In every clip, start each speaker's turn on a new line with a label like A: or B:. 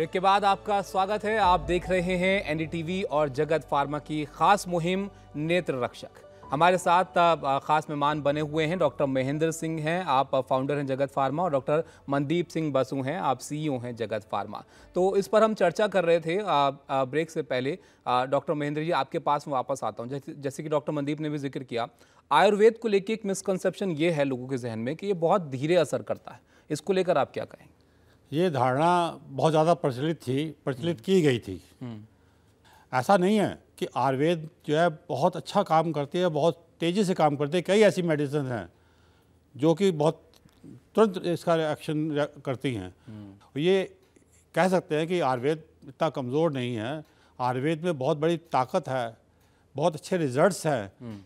A: Break के बाद आपका स्वागत है। आप देख रहे हैं एनडीटीवी और जगत फार्मा की खास मुहिम नेत्र रक्षक। हमारे साथ खास मेहमान बने हुए हैं। डॉक्टर महेंद्र सिंह हैं, आप फाउंडर हैं जगत फार्मा, और डॉक्टर मनदीप सिंह बसु हैं, आप सीईओ हैं जगत फार्मा। तो इस पर हम चर्चा कर रहे थे ब्रेक से पहले। डॉक्टर महेंद्र जी, आपके पास मैं वापस आता हूँ। जैसे कि डॉक्टर मनदीप ने भी जिक्र किया, आयुर्वेद को लेकर एक मिसकंसेप्शन ये है लोगों के जहन में कि ये बहुत धीरे असर करता है। इसको लेकर आप क्या कहेंगे?
B: ये धारणा बहुत ज़्यादा प्रचलित की गई थी। ऐसा नहीं है कि आयुर्वेद जो है बहुत अच्छा काम करती है, बहुत तेज़ी से काम करती है। कई ऐसी मेडिसिन हैं जो कि बहुत तुरंत इसका रिएक्शन करती हैं। ये कह सकते हैं कि आयुर्वेद इतना कमज़ोर नहीं है। आयुर्वेद में बहुत बड़ी ताकत है, बहुत अच्छे रिजल्ट्स हैं।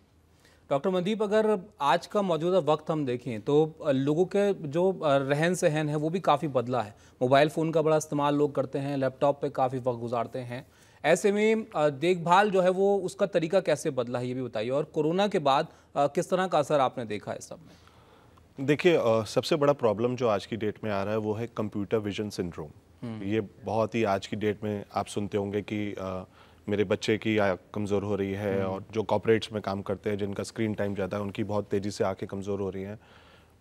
A: डॉक्टर मनदीप, अगर आज का मौजूदा वक्त हम देखें तो लोगों के जो रहन सहन है वो भी काफ़ी बदला है। मोबाइल फ़ोन का बड़ा इस्तेमाल लोग करते हैं, लैपटॉप पे काफ़ी वक्त गुजारते हैं। ऐसे में देखभाल जो है वो उसका तरीका कैसे बदला है, ये भी बताइए। और कोरोना के बाद किस तरह का असर आपने देखा है सब में?
C: देखिए, सबसे बड़ा प्रॉब्लम जो आज की डेट में आ रहा है वो है कंप्यूटर विजन सिंड्रोम। ये बहुत ही आज की डेट में आप सुनते होंगे कि मेरे बच्चे की कमज़ोर हो रही है, और जो कॉर्पोरेट्स में काम करते हैं जिनका स्क्रीन टाइम ज़्यादा है उनकी बहुत तेज़ी से आंखें कमज़ोर हो रही हैं।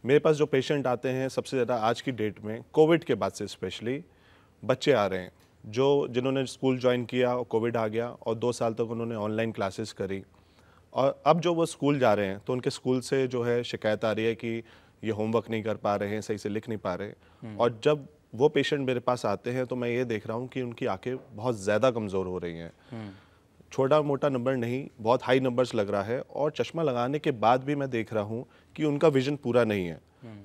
C: मेरे पास जो पेशेंट आते हैं सबसे ज़्यादा आज की डेट में कोविड के बाद से स्पेशली बच्चे आ रहे हैं जिन्होंने स्कूल ज्वाइन किया और कोविड आ गया और 2 साल तक उन्होंने ऑनलाइन क्लासेस करी, और अब जो वो स्कूल जा रहे हैं तो उनके स्कूल से जो है शिकायत आ रही है कि ये होमवर्क नहीं कर पा रहे हैं, सही से लिख नहीं पा रहे। और जब वो पेशेंट मेरे पास आते हैं तो मैं ये देख रहा हूँ कि उनकी आंखें बहुत ज़्यादा कमज़ोर हो रही हैं। छोटा मोटा नंबर नहीं, बहुत हाई नंबर्स लग रहा है। और चश्मा लगाने के बाद भी मैं देख रहा हूँ कि उनका विजन पूरा नहीं है।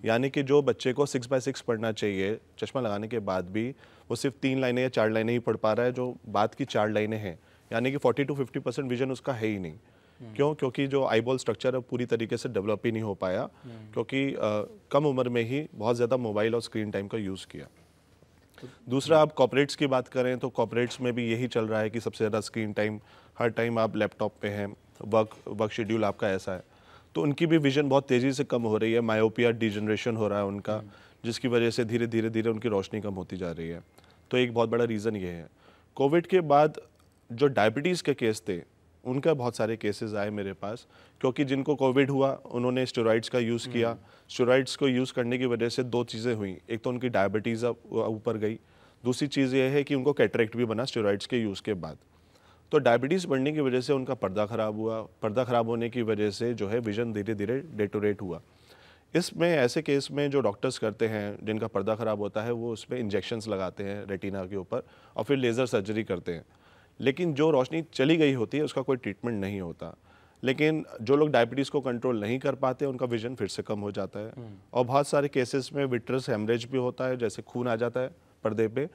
C: यानी कि जो बच्चे को 6/6 पढ़ना चाहिए, चश्मा लगाने के बाद भी वो सिर्फ 3 लाइनें या 4 लाइनें ही पढ़ पा रहा है, जो बाद की 4 लाइनें हैं। यानी कि 40 to 50% विजन उसका है ही नहीं। क्यों? क्योंकि जो आईबॉल स्ट्रक्चर है पूरी तरीके से डेवलप ही नहीं हो पाया, क्योंकि कम उम्र में ही बहुत ज़्यादा मोबाइल और स्क्रीन टाइम का यूज़ किया। दूसरा, आप कॉर्पोरेट्स की बात करें तो कॉर्पोरेट्स में भी यही चल रहा है कि सबसे ज़्यादा स्क्रीन टाइम, हर टाइम आप लैपटॉप पे हैं, वर्क शेड्यूल आपका ऐसा है, तो उनकी भी विजन बहुत तेज़ी से कम हो रही है। मायोपिया डिजनरेशन हो रहा है उनका, जिसकी वजह से धीरे धीरे उनकी रोशनी कम होती जा रही है। तो एक बहुत बड़ा रीज़न ये है। कोविड के बाद जो डायबिटीज़ के केस थे उनका बहुत सारे केसेस आए मेरे पास, क्योंकि जिनको कोविड हुआ उन्होंने स्टेरॉइड्स का यूज़ किया। स्टेरॉइड्स को यूज़ करने की वजह से 2 चीज़ें हुई। एक तो उनकी डायबिटीज़ ऊपर गई, दूसरी चीज़ ये है कि उनको कैटरेक्ट भी बना स्टेरॉइड्स के यूज़ के बाद। तो डायबिटीज़ बढ़ने की वजह से उनका पर्दा ख़राब हुआ। पर्दा ख़राब होने की वजह से जो है विजन धीरे धीरे डेटोरेट हुआ। इसमें ऐसे केस में जो डॉक्टर्स करते हैं जिनका पर्दा ख़राब होता है, वो उसमें इंजेक्शंस लगाते हैं रेटिना के ऊपर और फिर लेज़र सर्जरी करते हैं। लेकिन जो रोशनी चली गई होती है उसका कोई ट्रीटमेंट नहीं होता। लेकिन जो लोग डायबिटीज़ को कंट्रोल नहीं कर पाते उनका विजन फिर से कम हो जाता है। और बहुत सारे केसेस में विट्रस हेमरेज भी होता है, जैसे खून आ जाता है पर्दे पे।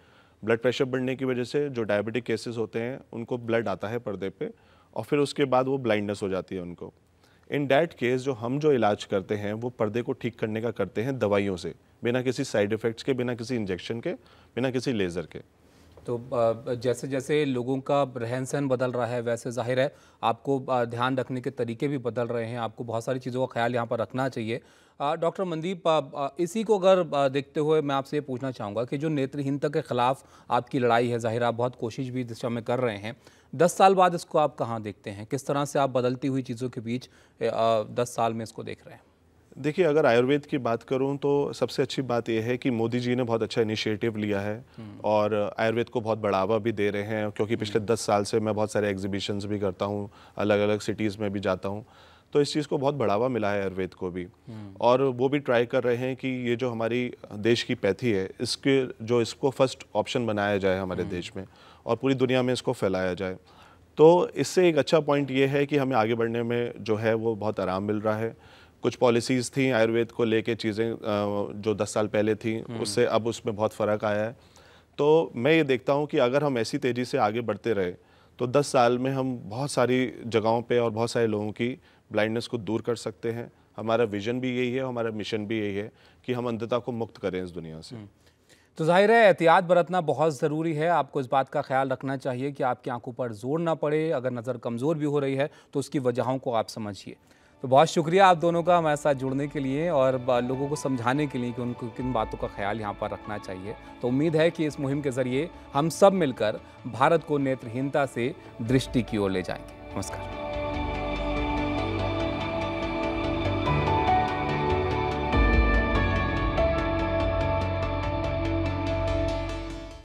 C: ब्लड प्रेशर बढ़ने की वजह से जो डायबिटिक केसेस होते हैं उनको ब्लड आता है पर्दे पे, और फिर उसके बाद वो ब्लाइंडनेस हो जाती है उनको। इन डैट केस जो इलाज करते हैं वो पर्दे को ठीक करने का करते हैं दवाइयों से, बिना किसी साइड इफ़ेक्ट्स के, बिना किसी इंजेक्शन के, बिना किसी लेज़र के।
A: तो जैसे जैसे लोगों का रहन सहन बदल रहा है वैसे जाहिर है आपको ध्यान रखने के तरीके भी बदल रहे हैं। आपको बहुत सारी चीज़ों का ख्याल यहाँ पर रखना चाहिए। डॉक्टर मनदीप, इसी को अगर देखते हुए मैं आपसे ये पूछना चाहूँगा कि जो नेत्रहीनता के ख़िलाफ़ आपकी लड़ाई है, जाहिर आप बहुत कोशिश भी दिशा में कर रहे हैं। 10 साल बाद इसको आप कहाँ देखते हैं? किस तरह से आप बदलती हुई चीज़ों के बीच 10 साल में इसको देख रहे हैं?
C: देखिए, अगर आयुर्वेद की बात करूं तो सबसे अच्छी बात यह है कि मोदी जी ने बहुत अच्छा इनिशिएटिव लिया है और आयुर्वेद को बहुत बढ़ावा भी दे रहे हैं। क्योंकि पिछले 10 साल से मैं बहुत सारे एग्जीबिशंस भी करता हूं, अलग अलग सिटीज़ में भी जाता हूं, तो इस चीज़ को बहुत बढ़ावा मिला है आयुर्वेद को भी। और वो भी ट्राई कर रहे हैं कि ये जो हमारी देश की पैथी है इसको फर्स्ट ऑप्शन बनाया जाए हमारे देश में और पूरी दुनिया में इसको फैलाया जाए। तो इससे एक अच्छा पॉइंट ये है कि हमें आगे बढ़ने में जो है वो बहुत आराम मिल रहा है। कुछ पॉलिसीज़ थी आयुर्वेद को लेके, चीज़ें जो 10 साल पहले थी उससे अब उसमें बहुत फ़र्क आया है। तो मैं ये देखता हूँ कि अगर हम ऐसी तेज़ी से आगे बढ़ते रहे तो 10 साल में हम बहुत सारी जगहों पे और बहुत सारे लोगों की ब्लाइंडनेस को दूर कर सकते हैं। हमारा विजन भी यही है, हमारा मिशन भी यही है कि हम अंधता को मुक्त करें इस दुनिया से।
A: तो जाहिर है एहतियात बरतना बहुत ज़रूरी है। आपको इस बात का ख्याल रखना चाहिए कि आपकी आंखों पर जोर ना पड़े। अगर नज़र कमज़ोर भी हो रही है तो उसकी वजहों को आप समझिए। तो बहुत शुक्रिया आप दोनों का हमारे साथ जुड़ने के लिए और लोगों को समझाने के लिए कि उनको किन बातों का ख्याल यहाँ पर रखना चाहिए। तो उम्मीद है कि इस मुहिम के ज़रिए हम सब मिलकर भारत को नेत्रहीनता से दृष्टि की ओर ले जाएंगे। नमस्कार।